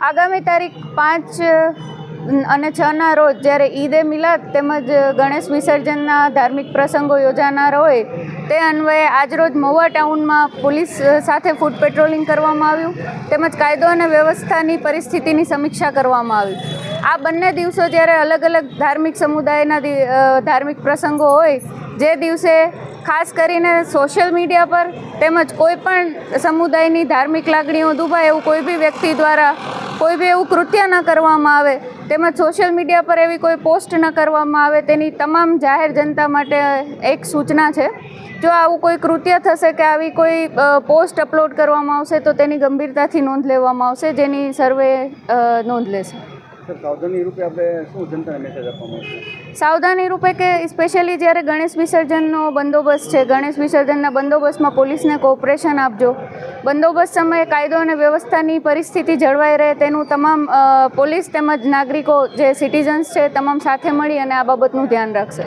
આગામી તારીખ 5 અને 6ના રોજ જ્યારે ઈદ એ મિલાદ તેમજ ગણેશ વિસર્જનના ધાર્મિક પ્રસંગો યોજાનાર હોય તે અન્વયે આજરોજ મહુવા ટાઉનમાં પોલીસ સાથે ફૂટ પેટ્રોલિંગ કરવામાં આવ્યું તેમજ કાયદો અને વ્યવસ્થાની પરિસ્થિતિની સમીક્ષા કરવામાં આવી. આ બંને દિવસો જ્યારે અલગ અલગ ધાર્મિક સમુદાયના ધાર્મિક પ્રસંગો હોય જે દિવસે ખાસ કરીને સોશિયલ મીડિયા પર તેમજ કોઈ પણ સમુદાયની ધાર્મિક લાગણીઓ દુભાય એવું કોઈ બી વ્યક્તિ દ્વારા કોઈ બી એવું કૃત્ય ન કરવામાં આવે તેમજ સોશિયલ મીડિયા પર એવી કોઈ પોસ્ટ ન કરવામાં આવે તેની તમામ જાહેર જનતા માટે એક સૂચના છે. જો આવું કોઈ કૃત્ય થશે કે આવી કોઈ પોસ્ટ અપલોડ કરવામાં આવશે તો તેની ગંભીરતાથી નોંધ લેવામાં આવશે, જેની સર્વે નોંધ લેશે. સાવધાની રૂપે આપણે શું જનતાને મેસેજ આપવામાં આવશે? સાવધાની રૂપે કે સ્પેશિયલી જ્યારે ગણેશ વિસર્જનનો બંદોબસ્ત છે, ગણેશ વિસર્જનના બંદોબસ્તમાં પોલીસને કોઓપરેશન આપજો. બંદોબસ્ત સમયે કાયદો અને વ્યવસ્થાની પરિસ્થિતિ જળવાઈ રહે તેનું તમામ પોલીસ તેમજ નાગરિકો જે સિટીઝન્સ છે તમામ સાથે મળી અને આ બાબતનું ધ્યાન રાખશે.